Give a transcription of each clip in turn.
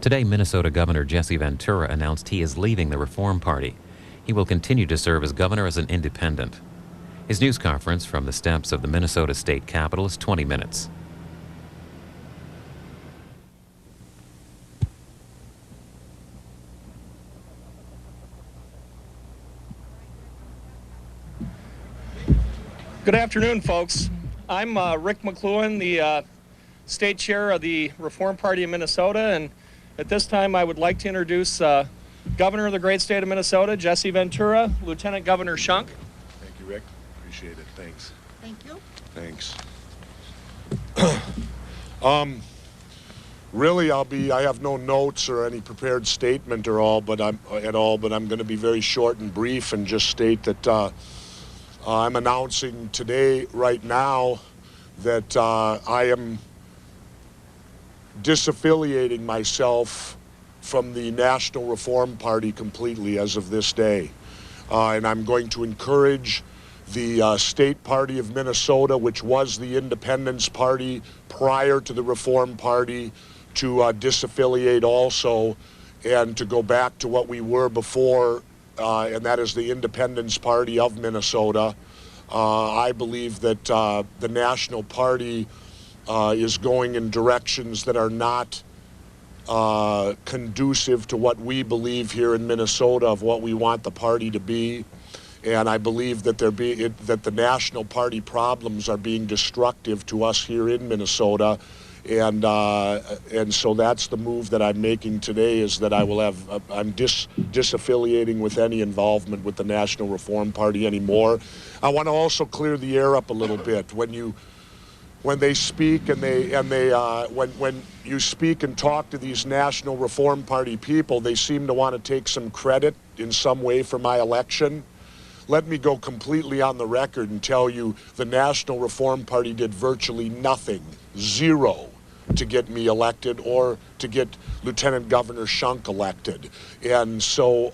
Today, Minnesota Governor Jesse Ventura announced he is leaving the Reform Party. He will continue to serve as governor as an independent. His news conference from the steps of the Minnesota State Capitol is 20 minutes. Good afternoon, folks. I'm Rick McLuhan, the state chair of the Reform Party of Minnesota, and at this time I would like to introduce Governor of the great state of Minnesota, Jesse Ventura, Lieutenant Governor Shunk. Thank you, Rick. Appreciate it. Thanks. Thank you. Thanks. Really, I have no notes or any prepared statement or all, but I'm going to be very short and brief and just state that I'm announcing today, right now, that I am disaffiliating myself from the National Reform Party completely as of this day. And I'm going to encourage the State Party of Minnesota, which was the Independence Party prior to the Reform Party, to disaffiliate also and to go back to what we were before, and that is the Independence Party of Minnesota. I believe that the National Party is going in directions that are not conducive to what we believe here in Minnesota of what we want the party to be. And I believe that that the National Party problems are being destructive to us here in Minnesota. And so that's the move that I'm making today, is that I'm disaffiliating with any involvement with the National Reform Party anymore. I want to also clear the air up a little bit. When they speak and when you speak and talk to these National Reform Party people, they seem to want to take some credit in some way for my election. Let me go completely on the record and tell you the National Reform Party did virtually nothing, zero, to get me elected or to get Lieutenant Governor Shunk elected. And so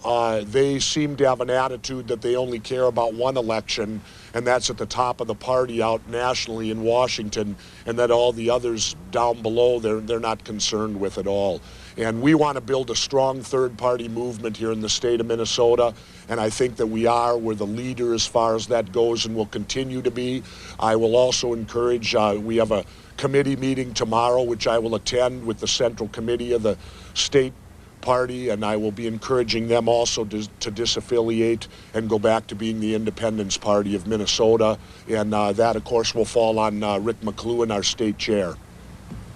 they seem to have an attitude that they only care about one election, and that's at the top of the party out nationally in Washington, and that all the others down below they're not concerned with at all. And we want to build a strong third-party movement here in the state of Minnesota, and I think that we are. We're the leader as far as that goes and will continue to be. I will also encourage, we have a committee meeting tomorrow, which I will attend with the Central Committee of the State Party, and I will be encouraging them also to disaffiliate and go back to being the Independence Party of Minnesota. And that, of course, will fall on Rick McLuhan, our state chair.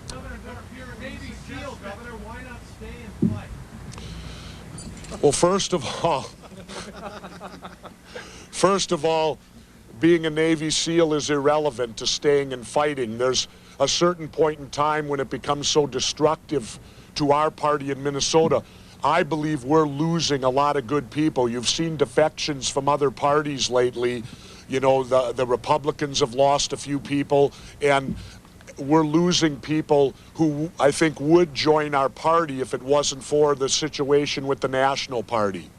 You're a Navy SEAL, Governor. Why not stay and fight? Well, first of all, being a Navy SEAL is irrelevant to staying and fighting. There's a certain point in time when it becomes so destructive to our party in Minnesota. I believe we're losing a lot of good people. You've seen defections from other parties lately. You know, the Republicans have lost a few people, and we're losing people who I think would join our party if it wasn't for the situation with the National Party.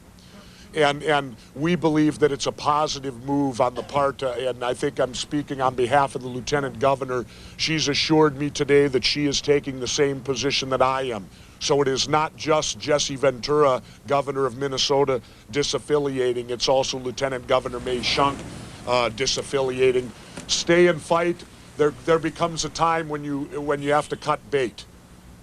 And we believe that it's a positive move on the part, and I think I'm speaking on behalf of the Lieutenant Governor. She's assured me today that she is taking the same position that I am. So it is not just Jesse Ventura, Governor of Minnesota, disaffiliating. It's also Lieutenant Governor May Shunk disaffiliating. Stay and fight. There becomes a time when you have to cut bait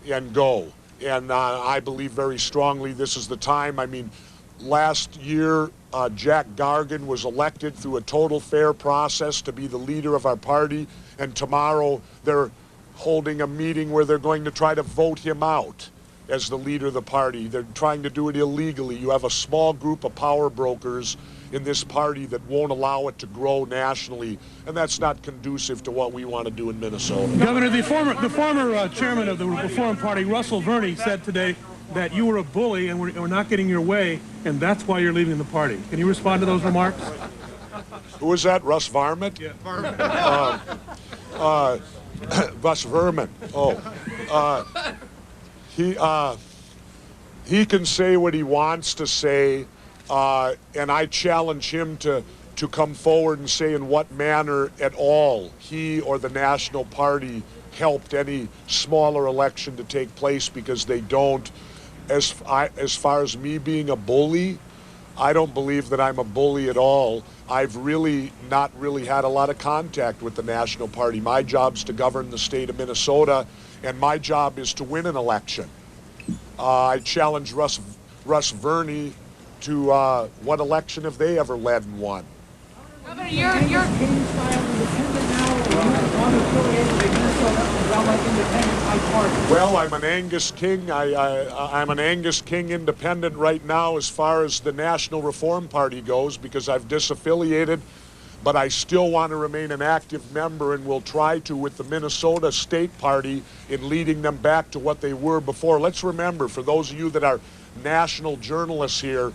and go. And I believe very strongly this is the time. I mean, last year, Jack Gargan was elected through a total fair process to be the leader of our party, and tomorrow they're holding a meeting where they're going to try to vote him out as the leader of the party. They're trying to do it illegally. You have a small group of power brokers in this party that won't allow it to grow nationally, and that's not conducive to what we want to do in Minnesota. Governor, the former chairman of the Reform Party, Russell Verney, said today that you were a bully and were not getting your way, and that's why you're leaving the party. Can you respond to those remarks? Who was that, Russ Varmint? Yeah, Varmint. Russ Vermin. He can say what he wants to say, and I challenge him to come forward and say in what manner at all he or the National Party helped any smaller election to take place, because they don't. As far as me being a bully, I don't believe that I'm a bully at all. I've really not really had a lot of contact with the National Party. My job's to govern the state of Minnesota, and my job is to win an election. I challenge Russ Verney to what election have they ever led and won? Governor, you're Well, I'm an Angus King. I'm an Angus King independent right now as far as the National Reform Party goes, because I've disaffiliated, but I still want to remain an active member, and will try to with the Minnesota State Party in leading them back to what they were before. Let's remember, for those of you that are national journalists here,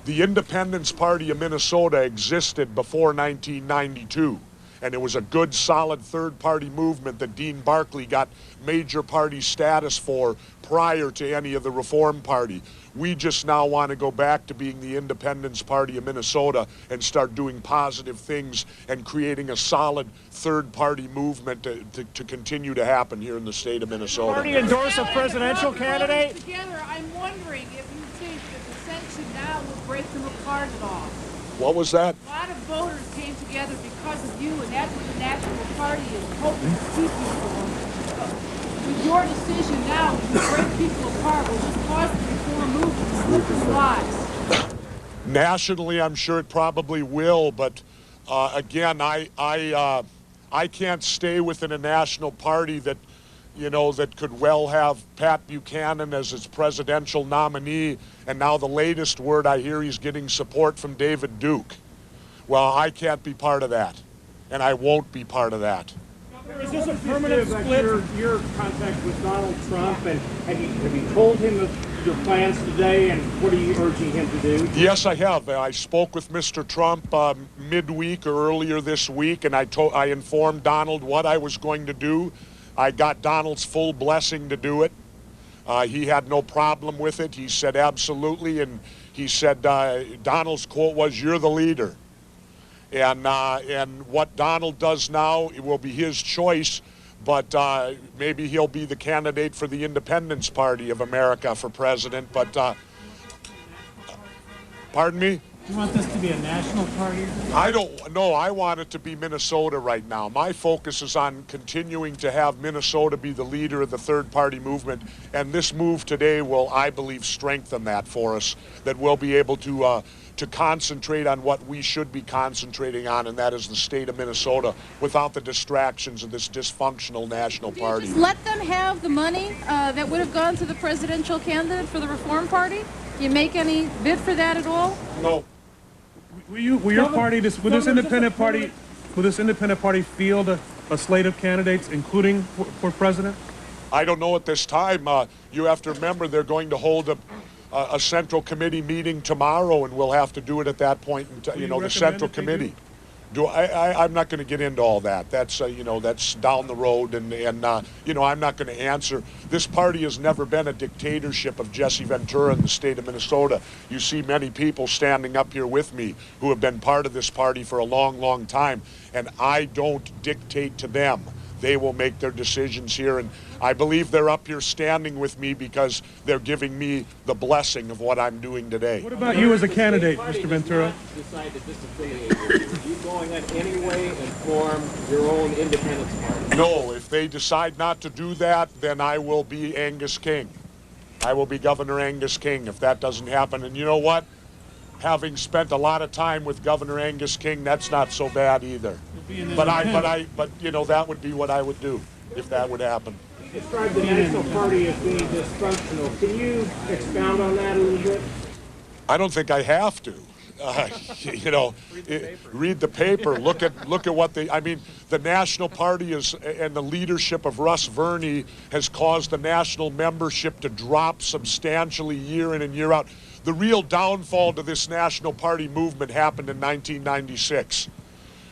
the Independence Party of Minnesota existed before 1992. And it was a good, solid third-party movement that Dean Barkley got major party status for prior to any of the Reform Party. We just now want to go back to being the Independence Party of Minnesota and start doing positive things and creating a solid third-party movement to continue to happen here in the state of Minnesota. Party endorse a presidential candidate? Together, I'm wondering if you think that the sanction now will break them apart at all. What was that? A lot of voters came together because of you, and that's what the National Party is hoping to keep you from. With your decision now to break people apart, will this cause the reform movement to slip through lies? Nationally, I'm sure it probably will, but again, I can't stay within a national party that, you know, that could well have Pat Buchanan as its presidential nominee, and now the latest word I hear, he's getting support from David Duke. Well, I can't be part of that, and I won't be part of that. Is this a permanent split? Your contact with Donald Trump, and have you told him of your plans today, and what are you urging him to do? Yes, I have. I spoke with Mr. Trump midweek or earlier this week, and I informed Donald what I was going to do. I got Donald's full blessing to do it. He had no problem with it. He said absolutely, and he said Donald's quote was, "You're the leader." And what Donald does now, it will be his choice, but maybe he'll be the candidate for the Independence Party of America for president. But pardon me? You want this to be a national party? I don't know. I want it to be Minnesota right now. My focus is on continuing to have Minnesota be the leader of the third party movement, and this move today will, I believe, strengthen that for us, that we'll be able to concentrate on what we should be concentrating on, and that is the state of Minnesota, without the distractions of this dysfunctional national party. Just let them have the money that would have gone to the presidential candidate for the Reform Party? Do you make any bid for that at all? No. Will your party, will this independent party field a slate of candidates, including for president? I don't know at this time. You have to remember they're going to hold a central committee meeting tomorrow, and we'll have to do it at that point. You know, the central committee. I'm not going to get into all that. That's you know, that's down the road, and you know, I'm not going to answer. This party has never been a dictatorship of Jesse Ventura in the state of Minnesota. You see many people standing up here with me who have been part of this party for a long, long time, and I don't dictate to them. They will make their decisions here, and I believe they're up here standing with me because they're giving me the blessing of what I'm doing today. What about you as a candidate, Mr. Ventura? Decide to disaffiliate you going in any way and form your own independence party? No, if they decide not to do that, then I will be Angus King. I will be Governor Angus King if that doesn't happen. And you know what? Having spent a lot of time with Governor Angus King, that's not so bad either. But you know, that would be what I would do if that would happen. You described the National Party as being dysfunctional. Can you expound on that a little bit? I don't think I have to. You know, read the paper. Look at what they. I mean, the National Party is, and the leadership of Russ Verney has caused the national membership to drop substantially year in and year out. The real downfall to this National Party movement happened in 1996,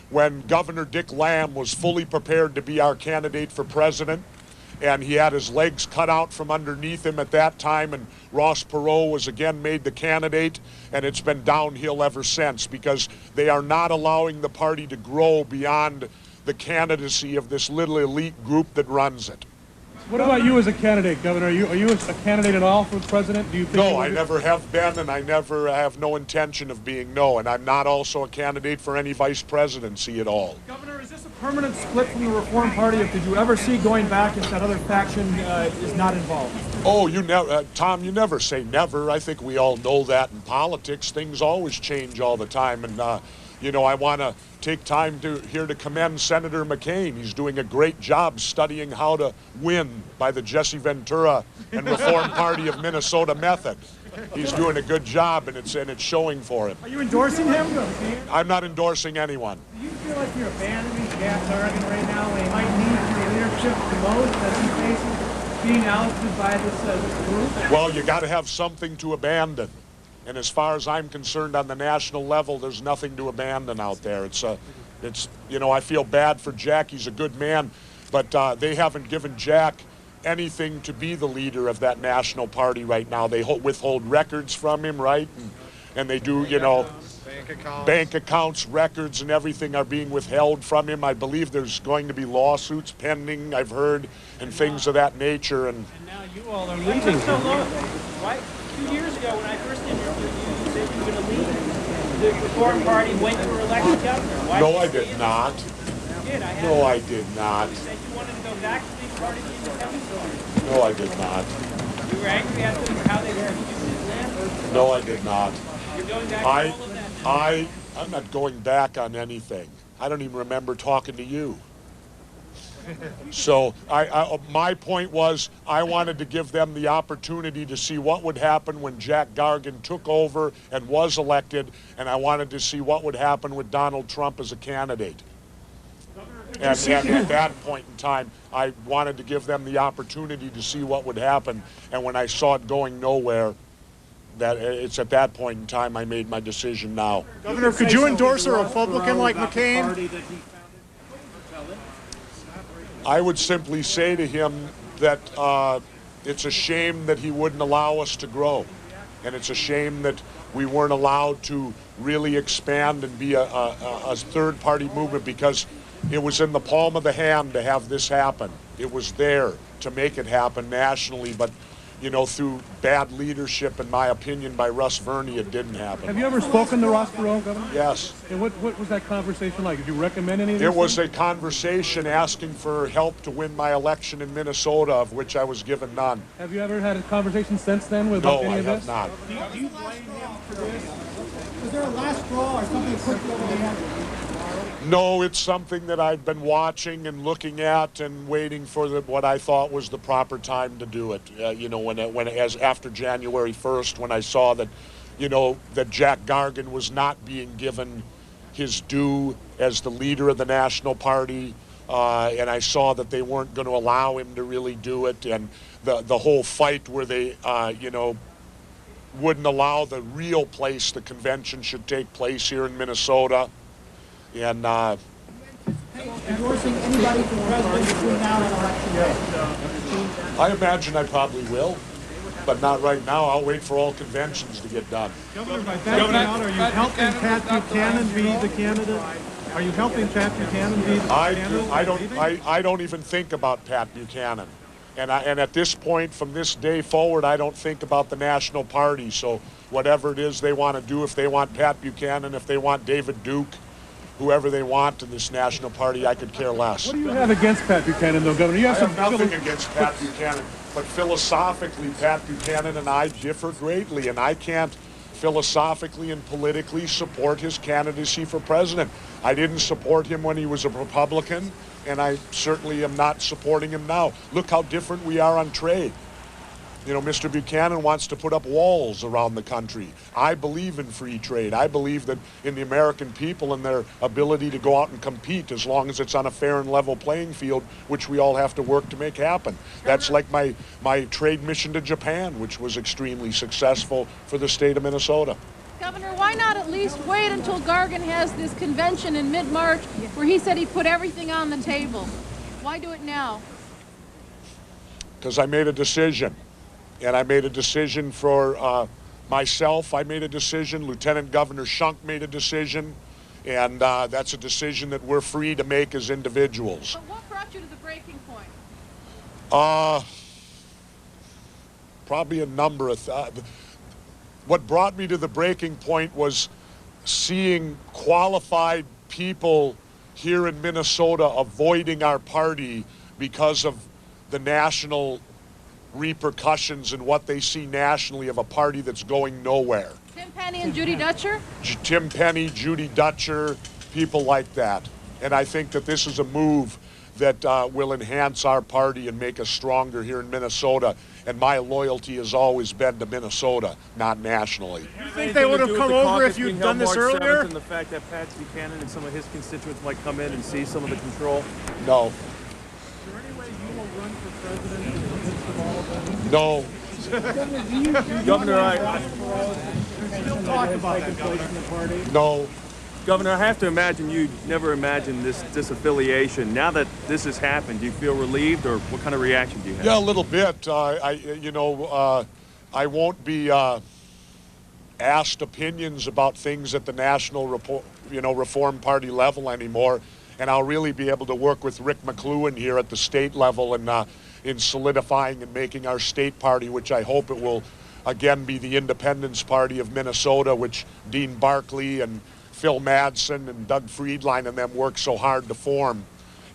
when Governor Dick Lamb was fully prepared to be our candidate for president, and he had his legs cut out from underneath him at that time, and Ross Perot was again made the candidate, and it's been downhill ever since because they are not allowing the party to grow beyond the candidacy of this little elite group that runs it. What about you as a candidate, Governor? Are you a candidate at all for president? Do you think No, I never have been, and I never have no intention of being, no. And I'm not also a candidate for any vice presidency at all. Governor, is this a permanent split from the Reform Party? Or did you ever see going back if that other faction is not involved? Oh, you never, Tom, you never say never. I think we all know that in politics. Things always change all the time. And, you know, I want to take time here to commend Senator McCain. He's doing a great job studying how to win by the Jesse Ventura and Reform Party of Minnesota method. He's doing a good job, and it's showing for him. Are you endorsing him? I'm not endorsing anyone. Do you feel like you're abandoning Jack Gargan right now when he might need your leadership the most as he faces being ousted by this group? Well, you got to have something to abandon. And as far as I'm concerned, on the national level, there's nothing to abandon out there. It's you know, I feel bad for Jack. He's a good man, but they haven't given Jack anything to be the leader of that national party right now. They withhold records from him, right? And they do, you know, bank accounts, records, and everything are being withheld from him. I believe there's going to be lawsuits pending, I've heard, and things of that nature. And now you all are leaving. So long, right? 2 years ago, when I first interviewed you, you said you were going to leave the Reform Party when you were elected governor. Why no, I did not. You did. No, I did not. You said you wanted to go back to the Party of the Independents. No, I did not. You were angry at them for how they were using his land? No, I did not. You're going back to all of that now. I'm not going back on anything. I don't even remember talking to you. So my point was I wanted to give them the opportunity to see what would happen when Jack Gargan took over and was elected, and I wanted to see what would happen with Donald Trump as a candidate. And at that point in time, I wanted to give them the opportunity to see what would happen, and when I saw it going nowhere, that it's at that point in time I made my decision now. Governor, could you endorse a Republican like McCain? I would simply say to him that it's a shame that he wouldn't allow us to grow. And it's a shame that we weren't allowed to really expand and be a third-party movement, because it was in the palm of the hand to have this happen. It was there to make it happen nationally, but you know, through bad leadership, in my opinion, by Russ Verney, it didn't happen. Have you ever spoken to Ross Perot, Governor? Yes. And what was that conversation like? Did you recommend any of these It was things? a conversation asking for help to win my election in Minnesota, of which I was given none. Have you ever had a conversation since then with No, any I of have this? not. Do you blame him for this? Was there a last straw or something quick over the end? No, it's something that I've been watching and looking at and waiting for what I thought was the proper time to do it. You know, as after January 1st, when I saw that, you know, that Jack Gargan was not being given his due as the leader of the National Party, and I saw that they weren't going to allow him to really do it, and the whole fight where they, you know, wouldn't allow the real place the convention should take place here in Minnesota. And Endorsing anybody for president between now and election day? I imagine I probably will, but not right now. I'll wait for all conventions to get done. Governor, by backing out, are you helping Pat Buchanan be the candidate? Are you helping Pat Buchanan be the candidate? I don't even think about Pat Buchanan. And at this point, from this day forward, I don't think about the National Party. So whatever it is they want to do, if they want Pat Buchanan, if they want David Duke, whoever they want in this National Party, I could care less. What do you have against Pat Buchanan, though, Governor? You have I have nothing against Pat Buchanan, but philosophically, Pat Buchanan and I differ greatly, and I can't philosophically and politically support his candidacy for president. I didn't support him when he was a Republican, and I certainly am not supporting him now. Look how different we are on trade. You know, Mr. Buchanan wants to put up walls around the country. I believe in free trade. I believe that in the American people and their ability to go out and compete, as long as it's on a fair and level playing field, which we all have to work to make happen. That's like my trade mission to Japan, which was extremely successful for the state of Minnesota. Governor, why not at least wait until Gargan has this convention in mid-March where he said he put everything on the table? Why do it now? because I made a decision. And I made a decision for myself. I made a decision. Lieutenant Governor Shunk made a decision. And that's a decision that we're free to make as individuals. But what brought you to the breaking point? Probably a number of what brought me to the breaking point was seeing qualified people here in Minnesota avoiding our party because of the national repercussions and what they see nationally of a party that's going nowhere. Tim Penny and Judy Dutcher? Tim Penny, Judy Dutcher, people like that. And I think that this is a move that will enhance our party and make us stronger here in Minnesota. And my loyalty has always been to Minnesota, not nationally. You think they would have come over if you'd done this earlier? And the fact that Pat Buchanan and some of his constituents might come in and see some of the control? No. Is there any way you will run for president in the midst of all of that? No. Governor, Still talk about that, Governor. No. Governor, I have to imagine you never imagined this disaffiliation. Now that this has happened, do you feel relieved, or what kind of reaction do you have? Yeah, a little bit. I won't be asked opinions about things at the national Reform Party level anymore, and I'll really be able to work with Rick McLuhan here at the state level and in solidifying and making our state party, which I hope it will again be the Independence Party of Minnesota, which Dean Barkley and Phil Madsen and Doug Friedline and them work so hard to form.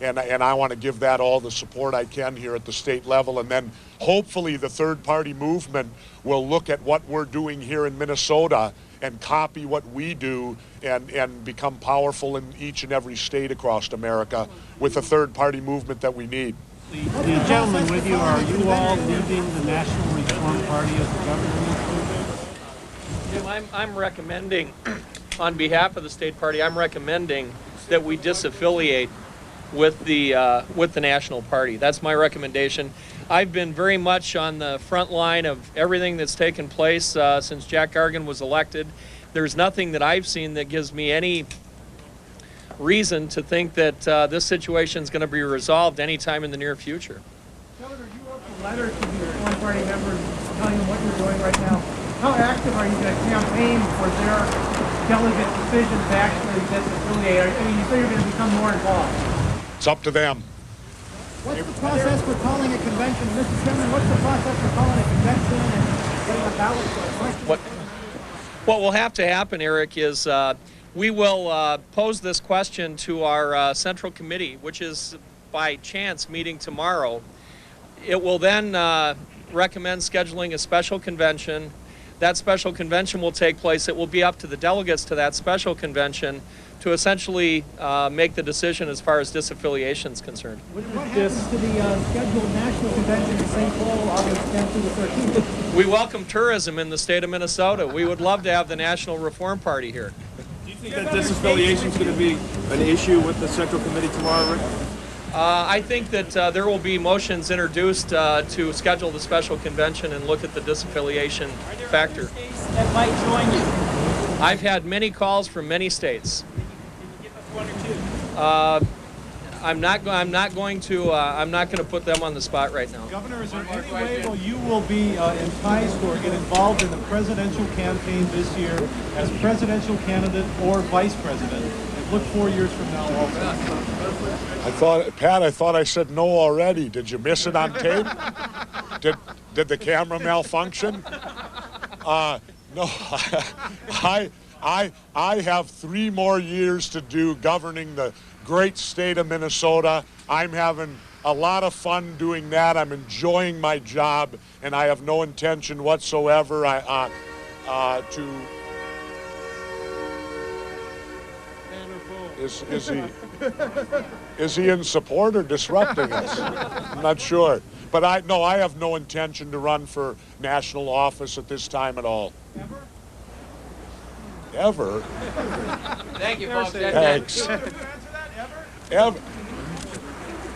And I want to give that all the support I can here at the state level. And then hopefully the third party movement will look at what we're doing here in Minnesota and copy what we do and become powerful in each and every state across America with the third party movement that we need. The gentleman with you, are you all leaving the National Reform Party as the governor? Jim, I'm recommending, on behalf of the state party, I'm recommending that we disaffiliate with the national party. That's my recommendation. I've been very much on the front line of everything that's taken place since Jack Gargan was elected. There's nothing that I've seen that gives me any reason to think that this situation is going to be resolved anytime in the near future. Governor, you wrote a letter to the Reform Party members telling them what you're doing right now. How active are you going to campaign for their delegate decision to actually disaffiliate? I mean, you say you're going to become more involved. It's up to them. What's the process for calling a convention? Mr. Chairman, what's the process for calling a convention and getting a ballot for it? What will have to happen, Eric, is we will pose this question to our Central Committee, which is by chance meeting tomorrow. It will then recommend scheduling a special convention. That special convention will take place. It will be up to the delegates to that special convention to essentially make the decision as far as disaffiliation is concerned. What happens to the scheduled national convention in St. Paul, August 10th through the 13th? We welcome tourism in the state of Minnesota. We would love to have the National Reform Party here. Do you think that disaffiliation is going to be an issue with the Central Committee tomorrow, Rick? I think that there will be motions introduced to schedule the special convention and look at the disaffiliation factor. That might join you. I've had many calls from many states. Can you give us one or two? I'm not going to put them on the spot right now. Governor, is there any way you will be enticed or get involved in the presidential campaign this year as presidential candidate or vice president? And look 4 years from now also. Pat, I thought I said no already. Did you miss it on tape? Did the camera malfunction? No, I have 3 more years to do governing the great state of Minnesota. I'm having a lot of fun doing that. I'm enjoying my job, and I have no intention whatsoever to. Is he in support or disrupting us? I'm not sure. But I have no intention to run for national office at this time at all. Ever? Thank you, folks. Thanks. Ever?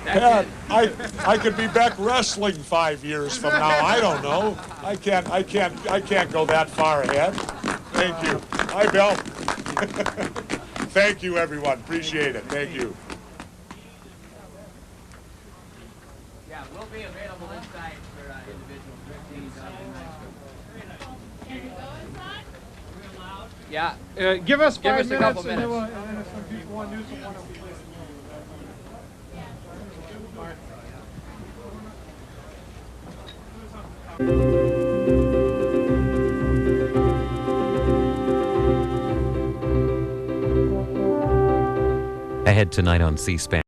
Pat, I could be back wrestling 5 years from now. I don't know. I can't go that far ahead. Thank you. Hi, Bill. Thank you, everyone. Appreciate it. Thank you. Yeah, we'll be available inside for individual 15 Yeah. Give us 5 us a couple minutes, and then, minutes. and then if some people want to do some one of these. Ahead tonight on C-SPAN.